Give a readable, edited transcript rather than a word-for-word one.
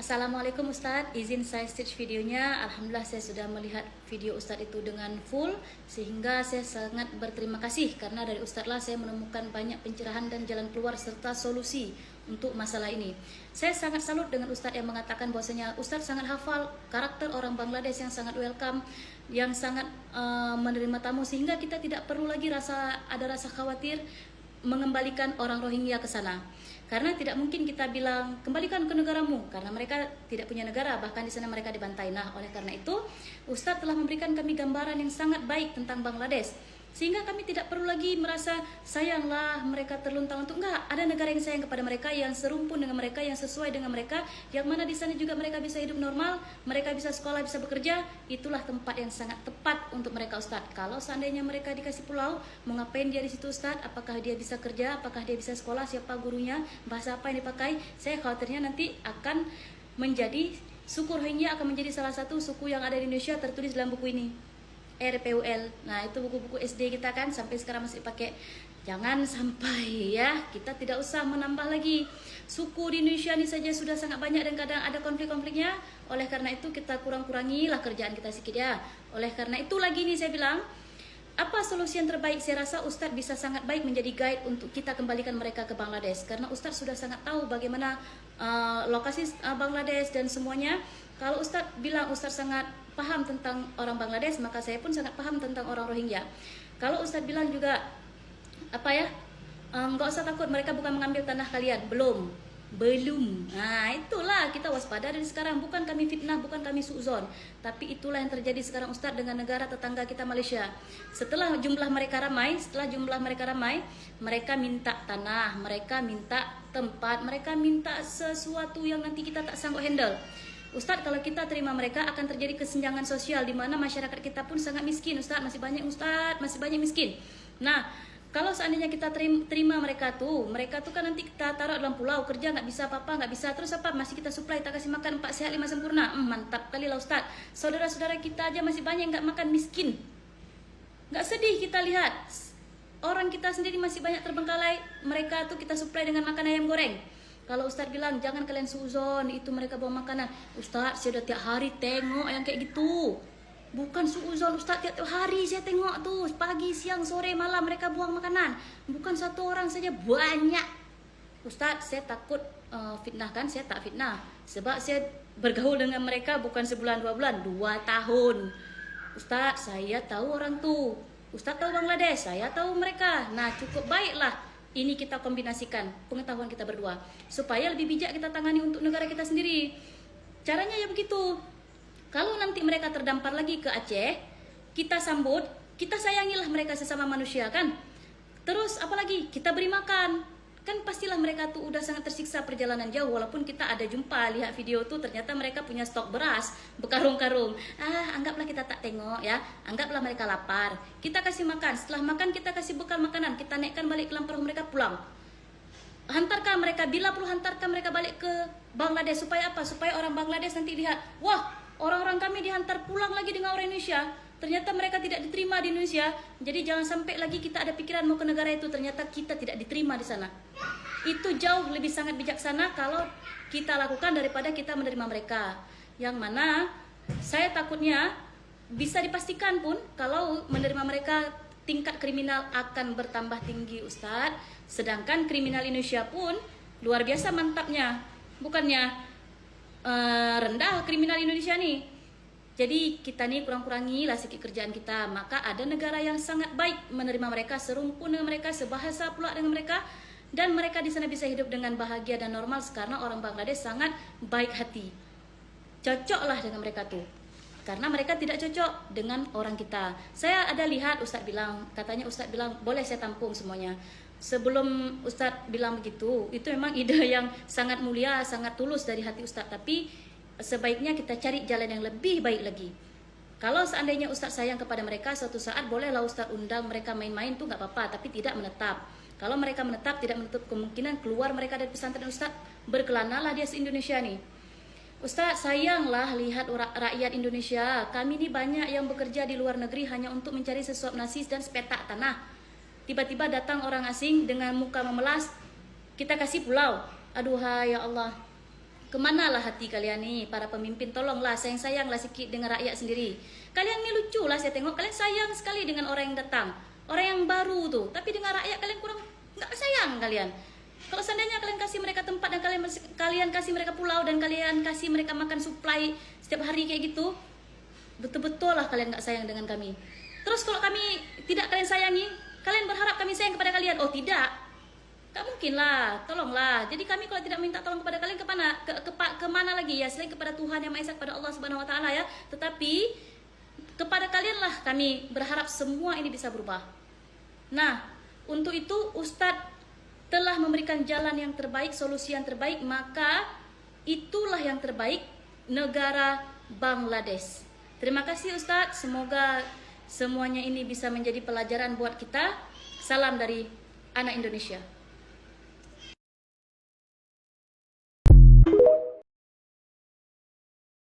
Assalamualaikum Ustadz, izin saya stitch videonya. Alhamdulillah saya sudah melihat video Ustadz itu dengan full, sehingga saya sangat berterima kasih karena dari Ustadz lah saya menemukan banyak pencerahan dan jalan keluar serta solusi untuk masalah ini. Saya sangat salut dengan Ustadz yang mengatakan bahwasanya Ustadz sangat hafal karakter orang Bangladesh yang sangat welcome, yang sangat menerima tamu, sehingga kita tidak perlu lagi ada rasa khawatir mengembalikan orang Rohingya ke sana. Karena tidak mungkin kita bilang kembalikan ke negaramu, karena mereka tidak punya negara, bahkan di sana mereka dibantai. Nah, oleh karena itu Ustadz telah memberikan kami gambaran yang sangat baik tentang Bangladesh, sehingga kami tidak perlu lagi merasa sayanglah mereka terlunta-lunta. Enggak, ada negara yang sayang kepada mereka, yang serumpun dengan mereka, yang sesuai dengan mereka, yang mana di sana juga mereka bisa hidup normal, mereka bisa sekolah, bisa bekerja. Itulah tempat yang sangat tepat untuk mereka Ustadz. Kalau seandainya mereka dikasih pulau, mau ngapain dia di situ Ustadz? Apakah dia bisa kerja? Apakah dia bisa sekolah? Siapa gurunya? Bahasa apa yang dipakai? Saya khawatirnya nanti akan menjadi suku Rohingya akan menjadi salah satu suku yang ada di Indonesia tertulis dalam buku ini. RPUL. Nah, itu buku-buku SD kita kan sampai sekarang masih pakai. Jangan sampai ya, kita tidak usah menambah lagi. Suku di Indonesia ini saja sudah sangat banyak dan kadang ada konflik-konfliknya. Oleh karena itu kita kurang-kurangilah kerjaan kita sedikit ya. Oleh karena itu lagi nih saya bilang, apa solusi yang terbaik? Saya rasa Ustadz bisa sangat baik menjadi guide untuk kita kembalikan mereka ke Bangladesh. Karena Ustadz sudah sangat tahu bagaimana lokasi Bangladesh dan semuanya. Kalau Ustadz bilang Ustadz sangat paham tentang orang Bangladesh, maka saya pun sangat paham tentang orang Rohingya. Kalau Ustadz bilang juga, nggak usah takut mereka bukan mengambil tanah kalian, belum. Nah, itulah kita waspada dari sekarang. Bukan kami fitnah, bukan kami suuzon, tapi itulah yang terjadi sekarang Ustadz dengan negara tetangga kita Malaysia. Setelah jumlah mereka ramai, mereka minta tanah, mereka minta tempat, mereka minta sesuatu yang nanti kita tak sanggup handle. Ustadz, kalau kita terima mereka akan terjadi kesenjangan sosial, di mana masyarakat kita pun sangat miskin Ustadz, masih banyak miskin. Nah, kalau seandainya kita terima mereka tuh kan nanti kita taruh dalam pulau, kerja nggak bisa apa-apa, nggak bisa, terus apa? Masih kita supply, kita kasih makan 4 sehat 5 sempurna. Mantap kali lah Ustadz. Saudara-saudara kita aja masih banyak yang nggak makan, miskin. Nggak sedih kita lihat orang kita sendiri masih banyak terbengkalai, mereka tuh kita supply dengan makan ayam goreng. Kalau Ustadz bilang jangan kalian suuzon, itu mereka bawa makanan. Ustadz, saya udah tiap hari tengok yang kayak gitu. Bukan suuzon Ustadz, tiap hari saya tengok tuh, pagi, siang, sore, malam mereka buang makanan. Bukan satu orang saja, banyak. Ustadz, saya takut fitnah kan, saya tak fitnah. Sebab saya bergaul dengan mereka bukan sebulan 2 bulan, 2 tahun. Ustadz, saya tahu orang tuh. Ustadz tahu Bangladesh, saya tahu mereka. Nah, cukup baiklah. Ini kita kombinasikan pengetahuan kita berdua supaya lebih bijak kita tangani untuk negara kita sendiri. Caranya ya begitu. Kalau nanti mereka terdampar lagi ke Aceh, kita sambut, kita sayangilah mereka sesama manusia kan. Terus apalagi kita beri makan. Kan pastilah mereka tuh udah sangat tersiksa perjalanan jauh, walaupun kita ada jumpa lihat video tuh ternyata mereka punya stok beras berkarung-karung. Anggaplah kita tak tengok ya, anggaplah mereka lapar. Kita kasih makan, setelah makan kita kasih bekal makanan, kita naikkan balik ke dalam perahu mereka pulang. Hantarkan mereka, bila perlu hantarkan mereka balik ke Bangladesh. Supaya apa? Supaya orang Bangladesh nanti lihat, wah, orang-orang kami dihantar pulang lagi dengan orang Indonesia. Ternyata mereka tidak diterima di Indonesia. Jadi jangan sampai lagi kita ada pikiran mau ke negara itu, ternyata kita tidak diterima di sana. Itu jauh lebih sangat bijaksana kalau kita lakukan daripada kita menerima mereka. Yang mana saya takutnya bisa dipastikan pun kalau menerima mereka tingkat kriminal akan bertambah tinggi Ustadz. Sedangkan kriminal Indonesia pun luar biasa mantapnya. Bukannya rendah kriminal Indonesia nih. Jadi kita nih kurang-kurangilah sedikit kerjaan kita. Maka ada negara yang sangat baik menerima mereka, serumpun dengan mereka, sebahasa pula dengan mereka, dan mereka di sana bisa hidup dengan bahagia dan normal karena orang Bangladesh sangat baik hati. Cocoklah dengan mereka tuh. Karena mereka tidak cocok dengan orang kita. Saya ada lihat Ustadz bilang, katanya Ustadz bilang boleh saya tampung semuanya. Sebelum Ustadz bilang begitu, itu memang ide yang sangat mulia, sangat tulus dari hati Ustadz. Tapi sebaiknya kita cari jalan yang lebih baik lagi. Kalau seandainya Ustadz sayang kepada mereka, suatu saat bolehlah Ustadz undang mereka main-main tuh nggak apa-apa, tapi tidak menetap. Kalau mereka menetap, tidak menutup kemungkinan keluar mereka dari pesantren Ustadz, berkelanalah dia se-Indonesia nih. Ustadz, sayanglah lihat rakyat Indonesia. Kami ini banyak yang bekerja di luar negeri hanya untuk mencari sesuap nasi dan sepetak tanah. Tiba-tiba datang orang asing dengan muka memelas, kita kasih pulau. Aduh ya Allah. Kemanalah hati kalian nih, para pemimpin? Tolonglah, sayang-sayanglah sikit dengan rakyat sendiri. Kalian nih lucu lah saya tengok, kalian sayang sekali dengan orang yang datang, orang yang baru tuh. Tapi dengan rakyat kalian kurang, nggak sayang kalian. Kalau seandainya kalian kasih mereka tempat dan kalian kasih mereka pulau dan kalian kasih mereka makan supply setiap hari kayak gitu, betul-betul lah kalian nggak sayang dengan kami. Terus kalau kami tidak kalian sayangi, kalian berharap kami sayang kepada kalian? Oh tidak. Tak mungkin lah, tolonglah. Jadi kami kalau tidak minta tolong kepada kalian kemana lagi ya, selain kepada Tuhan yang Maha Esa, kepada Allah Subhanahu Wa Taala ya. Tetapi kepada kalian lah kami berharap semua ini bisa berubah. Nah, untuk itu Ustadz telah memberikan jalan yang terbaik, solusi yang terbaik, maka itulah yang terbaik, negara Bangladesh. Terima kasih Ustadz, semoga semuanya ini bisa menjadi pelajaran buat kita. Salam dari anak Indonesia.